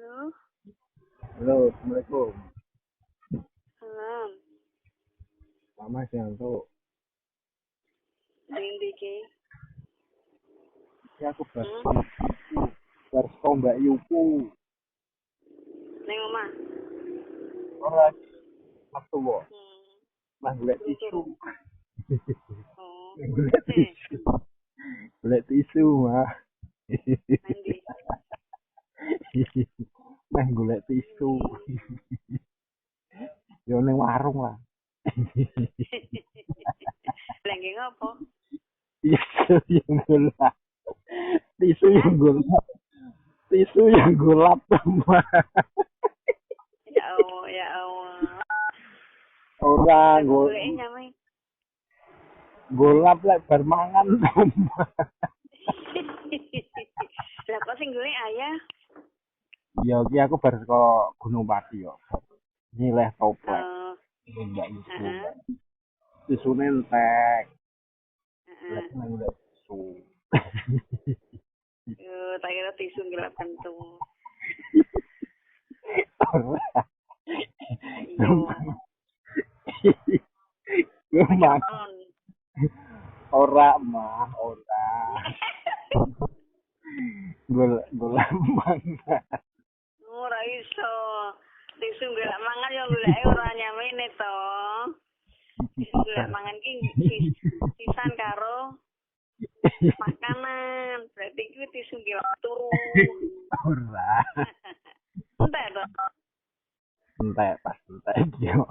Halo, Halo, Assalamualaikum. salam. Lama siang tuh. Ding diki. Ya aku Hmm, bersko Mbak Yuku. neng omah. Ora waktu wo. Hmm, Lah golek durung tisu. turu. Oh, Golek eh, tisu. Golek tisu, mah. mandi. Meh golek tisu. Yo ning warung lah. Lagi ngopo? Tisu yang gelap. Tisu Hah? yang gelap. Tisu yang gelap mah. Ya Allah, ya Allah. Ora Aku golek nyamai. golap lek bar mangan. Lah kok sing golek ayah? Ya iki aku bar saka Gunung Pati yo. Nyileh toplek. Oh, Mbak Yuku. heeh, Tisune entek. heeh. Lek nang golek tisu. Yo, tak kira tisu gelap kentung. Ora. Iyo, Gimana? on. Ora mah, ora. Golek mangan. Ora iso. Tisu golek mangan yo goleke ora nyamene to. Tisu golek mangan ki sisan karo makanan. Berarti kuwi tisu golek turu. Ora. Entek to. Entek pas entek yo.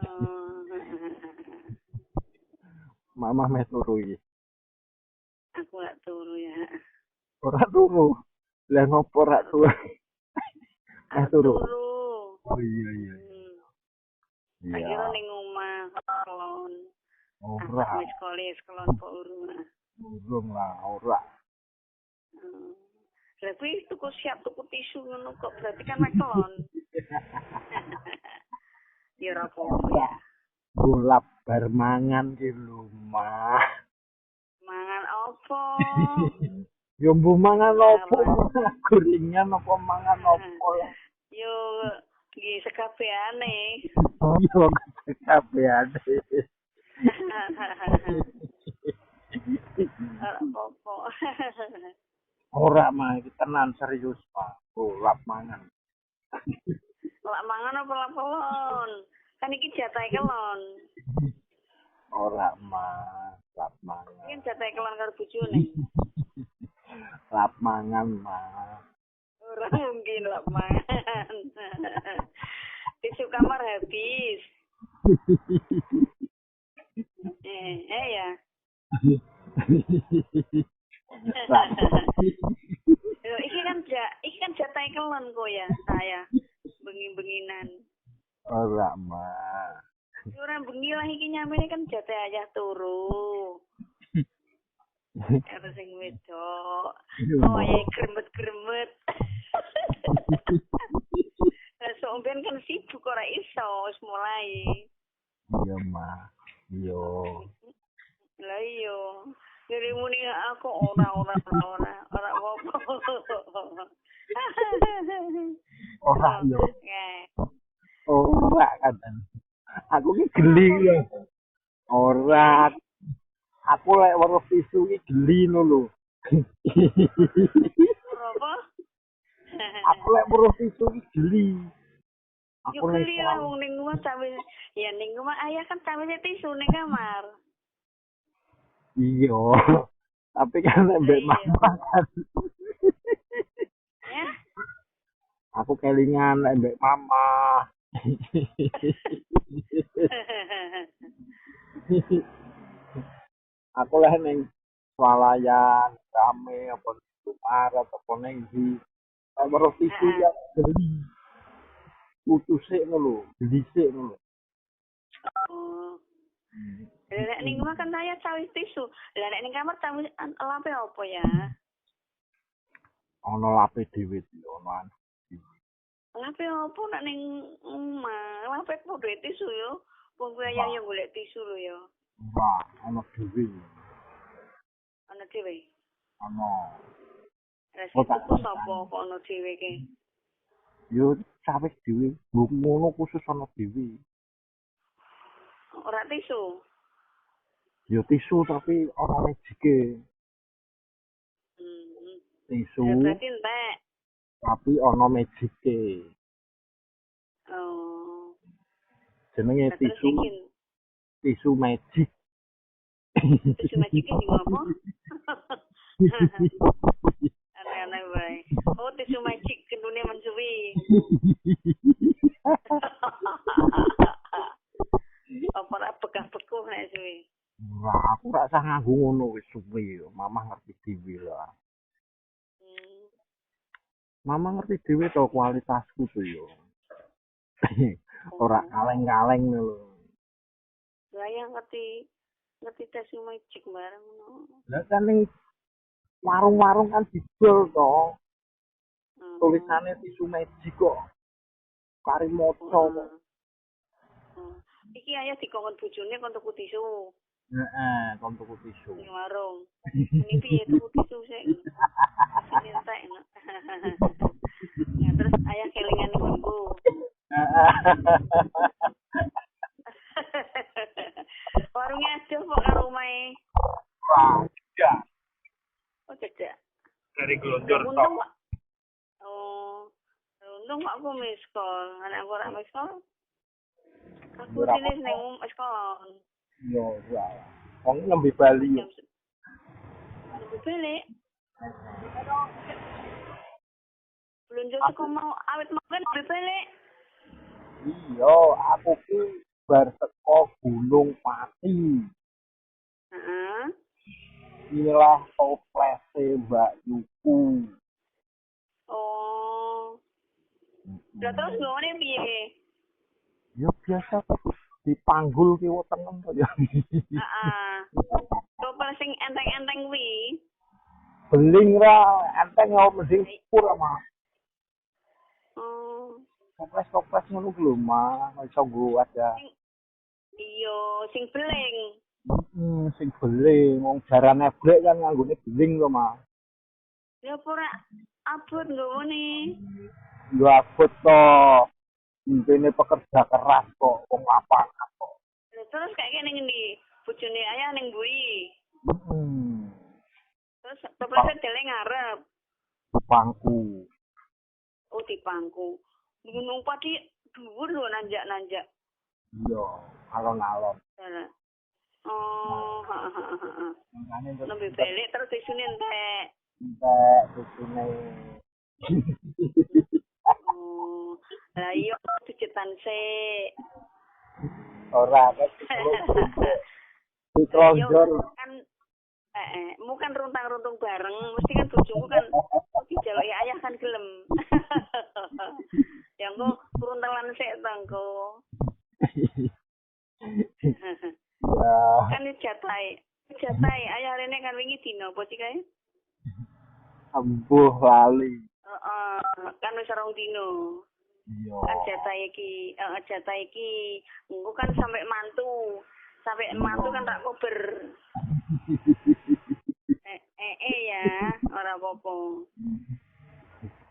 Oh. Mama meh turu iki. Aku gak turu ya. Ora turu. Lah ngopo ora turu? Meh Aku turu. turu. Oh iya iya. Tak Iya. kira ning omah kelon. Ora. Wis kolis kelon po urung. Urung lah, ora. Lah kuwi tuku siap tuku tisu ngono kok berarti kan kelon. Ya ora apa-apa ya. Golap bar mangan ki lho, Mah. Mangan opo? Yo mbuh mangan opo? Gorengan apa mangan opo lah. Yo nggih sekabehane. Yo kabehane. Ora apa-apa. Ora mah iki tenan serius, Pak. Golap mangan. Lak mangan apa lak pelon? Kan iki jatahe kelon. Ora mah, lap mangan. Iki kan jatahe kelon karo bojone. Lap mangan mah. Ora mungkin lak mangan. Tisu kamar habis. Ya. Loh, iki kan jatahe kelon kok ya, saya. Bengi-benginan. Ora mah. Ora bengi lah iki nyamene kan jatahe ayah turu. Karo sing wedok. Oh, ya gremet-gremet. Lah somben kan sibuk ora iso wis mulai. Iya mah. Yo. Lah iya. Jadi muni aku ora apa-apa. Ora yo. Eh, Ora kan. Aku ki geli lho. Ora. Aku lek weruh tisu ki geli lho. ora apa? Aku lek weruh tisu ki geli. Yo Aku lek keli lah wong ning omah sampe ya ning omah ayah kan sampe tisu ning kamar. iya. Tapi kan lek mbek Iya. mama kan. Ya. Aku kelingan lek mbek mama. Aku lek ning swalayan rame apa Maret apa ning ndi. Lek weruh tisu ya geli. Putusik ngono lho, gelisik ngono lho. Oh. Lah ning omah kan saya cawis tisu. Lah nek ning kamar cawis lampe apa ya? Ono lape dhewe ono anu. Lampe apa nek ning omah? Lampe kok duwe tisu yo. Wong kuwi ayah yo golek tisu lho yo. Wah, ono dhewe. Ana dhewe. Ono. Lah sing tuku sapa kok ana dhewe ki? Yo sawis dhewe, mbok ngono khusus ana dhewe. Ora tisu. Yo tisu tapi ana magike. Hmm. Tisu Ya berarti entek. tapi ana magike. Oh. Jenenge Nah, terus tisu, iki tisu magic. tisu magic iki ngopo? Aneh-aneh wae. Oh, tisu magic kendune mensuwi. Apa ora bekah-bekuh nek suwi. Wah, aku ora usah nganggo ngono wis suwe. Mama ngerti dhewe lah. Hmm. Mama ngerti dhewe to kualitasku tuh yo. Ora kaleng-kaleng lho. Lah ya ngerti tisu magic bareng no. Lah kan ning warung-warung kan didol to. Tulisane tisu magic kok. Kari moco kok. Iki ayah dikongkon bojone kon tuku tisu. Heeh, kon tuku tisu. Ning warung. Ini piye tuku tisu sik. Sing entek. Ya terus ayah kelingan ning nggonku. Warungnya aja kok karo omahe. Wah, ya. Oh, cedak. Dari gelonjor tok. Untung kok. Oh. Untung kok aku miskol. Anak aku ora miskol. Aku sini ning miskol. Yo, ya. Wong nembe Bali yo. Nembe balik. Belanja saka mau awet mau kan nembe balik. Iya, aku ki bar teko Gunung Pati. Heeh. Inilah toplese Mbak Yuku. Oh. Lah terus ngene piye? Ya biasa dipanggul ki weteng to ya. Heeh. Topel sing enteng-enteng kuwi. Beling ra enteng yo mending pur mah. Oh. Toples ngono ku lho mah iso nggo aja. Iya, sing beling. Sing beling wong jarane blek kan nganggone beling to mah. Ya ora abot nggone. Yo abot to. Intine pekerja keras kok wong lapangan kok. Terus kayak kene ngendi? Bojone ayah ning mburi. Terus toplesnya dele ngarep. Pangku. Oh, di pangku. Gunung Pati dhuwur lho nanjak-nanjak. Iya, alon-alon. Oh, heeh. Nembe balik terus disune entek. Entek disune. Oh. Lah iya dicetan sik. Ora kok. Ditlonjor. Kan mu kan runtang-runtung bareng, mesti kan bojomu kan dijaluki ayah kan gelem. Ya engko runtelan sik to engko. Ya. Kan jatahe ayah rene kan wingi dino apa sih kae? Ambuh lali. Heeh, kan wis 2 dino. Iya. Kan jatah iki engko kan sampai mantu. Sampai mantu kan tak kober. Ya, ora apa-apa.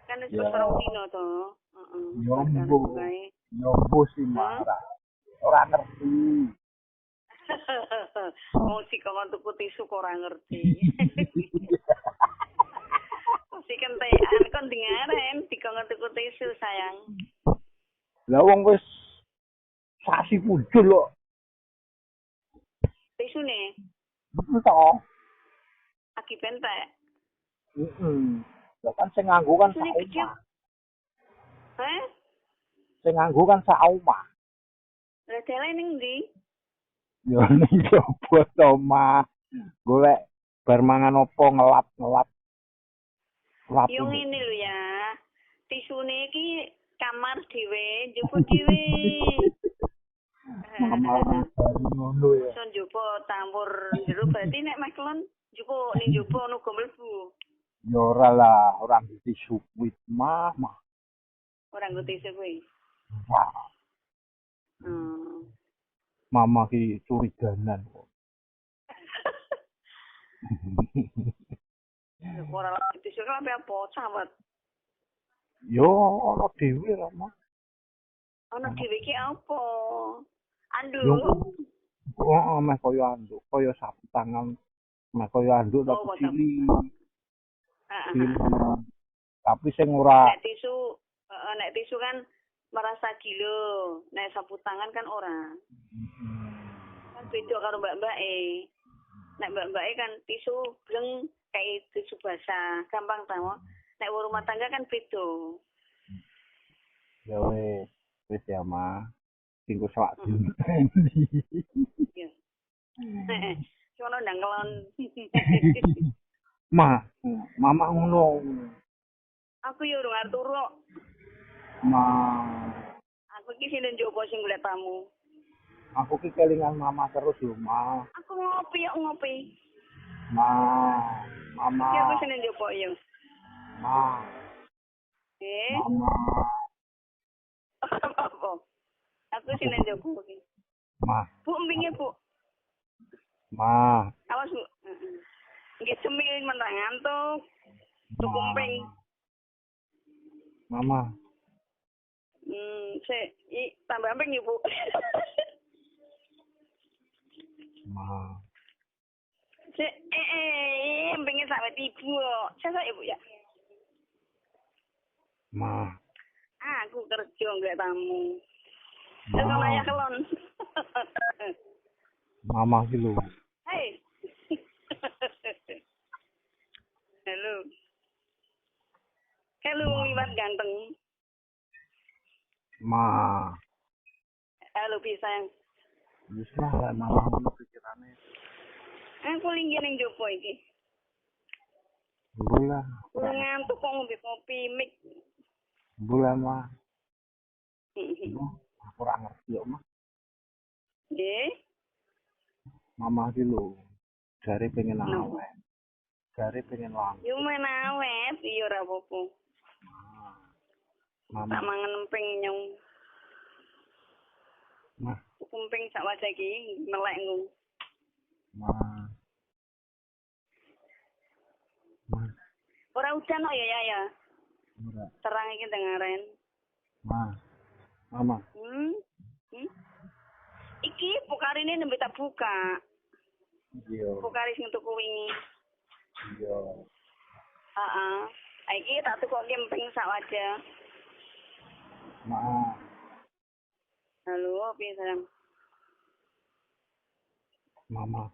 Kan wis 2 dino to. Heeh. Yo sih marah. Ora ngerti. Wong sik kok tuku tisu kok ora ngerti. Mesti kentekan kon dengaren dikon tuku tisu sayang. Lah wong wis sasi pundul kok. Tisune. Betul toh. Aki pentek. Lah kan sing nganggo kan sak omah. Heh? Sing nganggo kan sak omah. Lah dele ning ndi? Yo ning jopo to mah. Golek bar mangan opo ngelap. Yo ngene lho ya. Tisune iki kamar dhewe, njupuk dhewe. Mama ngono ya. Son njupuk tampur jero berarti nek maklon njupuk ning njupuk ono mlebu. Ya ora lah, ora ngerti suwit mah. Ora ngerti tisu kuwi. Wah. Mama ki curiganan kok. Ora tisu kan apa sawet. Yo ono dhewe lah, Mas. Ono dhewe iki apa? Yo Anduk. oh, meh koyo anduk, koyo sapu tangan, meh koyo anduk Oh, tapi kok tak. cilik. Heeh. Cilik. Tapi sing ora Nek tisu kan merasa gilo, nek sapu tangan kan ora. Kan beda karo mbak-mbak Nek mbak-mbak kan tisu bleng kayak tisu basah, gampang tau. Nek rumah tangga kan beda. ya wis ya, Mas. Tinggu sak Heeh. dinten. Iya. Sono ndang kelon. Ma, mama ngono. Aku yo urung arep turu kok. Ma, Aku iki sing njopo sing golek tamu. aku ki kelingan mama terus lho, Ma. Aku ngopi yo ngopi. Ma, mama, Iki aku sing njopo yo. ma, Eh, mama, apa? Aku sing njopo iki. ma, Bu empinge, Bu. ma, Awas, Bu. Heeh. Nggih semil menang ngantuk. Tuku ma, emping. mama, Tambah emping ya, Bu. ma, Empingnya sampai Ibu kok. Saya ya, Bu ya. ma, Aku kerja nggak tamu. Terus sama ya ma, kelon. mama ki lho. Hei. Halo. Halo, Iwan ganteng. Ma, Halo, pisang. wis lah lek mama ngono pikirane. Aku linggi ning jopo iki. Bulan, Kurang ngantuk kok ngombe kopi mik. bulan Ma. Aku ora ngerti kok, Ma. Nggih. Mama ki lho. Jare pengen No. awet. Jare pengen langsung. Yo men awet, iya ora apa-apa. Mama, Tak mangan emping nyong. ma, Emping sak wajah iki melek nggo. ma, ma, Ora udan kok ya. ora, Terang iki dengaren. ma, mama, Hmm? Iki pukarine nembe tak buka. iya, Pukari sing tuku wingi. iya, Heeh. Iki tak tukoke emping sak wajah. ma, Halo, piye sayang? mama.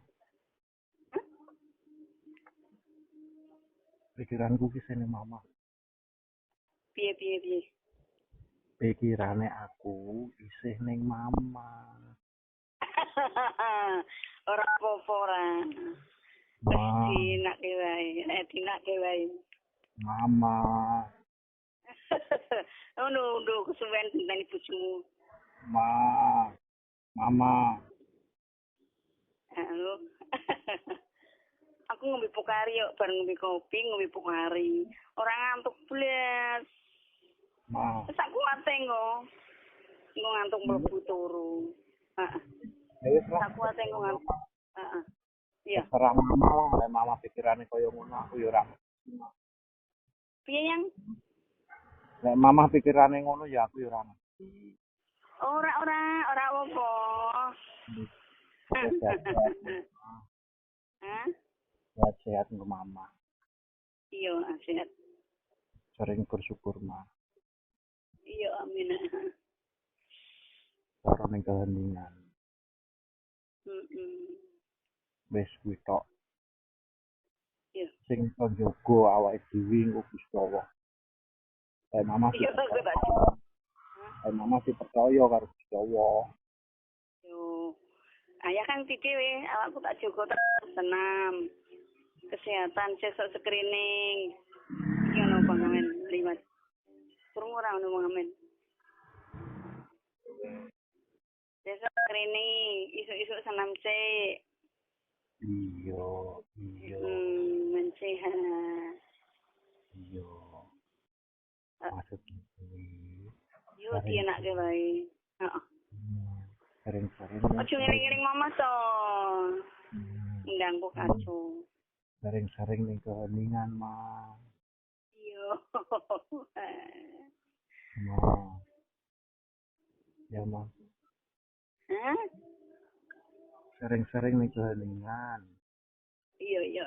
Pikiranku ki sene mama. Piye? Pikirane aku isih ning mama. Ora apa-apa ora. Wis Ma, dinake wae, dinake wae. mama, Ndo kesuwen tentang bojomu. ma, mama, Halo. Aku ngombe pokari yuk, bareng ngombe kopi, ngombe pokari. Ora ngantuk blas. ma. Wis aku ate engko. Engko ngantuk mlebu turu. Heeh. Ya wis lah. Aku ate engko ngantuk. Heeh. Iya. Terserah mama lah, lek mama pikirane koyo ngono aku ya ora. Piye yang? Lek mama pikirane ngono ya aku ya ora. Ora apa-apa. Hah? Sehat ke mama. Iya, sehat. Sering bersyukur ma. Iya, amin. Karo ning keheningan. Wis kuwi tok. Iya. Sing iso njogo awake dhewe engko Gusti Allah. Lek mama sih Iya, aku tak lek mama sih percaya karo Gusti Allah. Yo. Ayah kan dhewe, awakku tak jogo terus senam. Kesehatan sesuk screening. Iki ono pengamen liwat. Kurang ora ono pengamen. Sesuk screening, isuk-isuk senam sik. Iya. Mensehat. Iya. Maksudnya Yo dienake wae. Heeh. Sering-sering. Ojo ngiring-ngiring mama to. Ndangku kacau. Sering-sering ning keheningan ma. Iya. Nah, ya mah Hah? sering-sering nih keheningan. Iya, iya.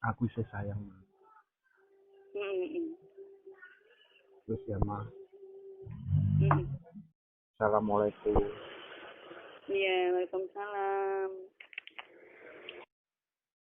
Aku sih sayang. Hmm. Terus ya mah. Hmm. Assalamualaikum. Iya, waalaikumsalam.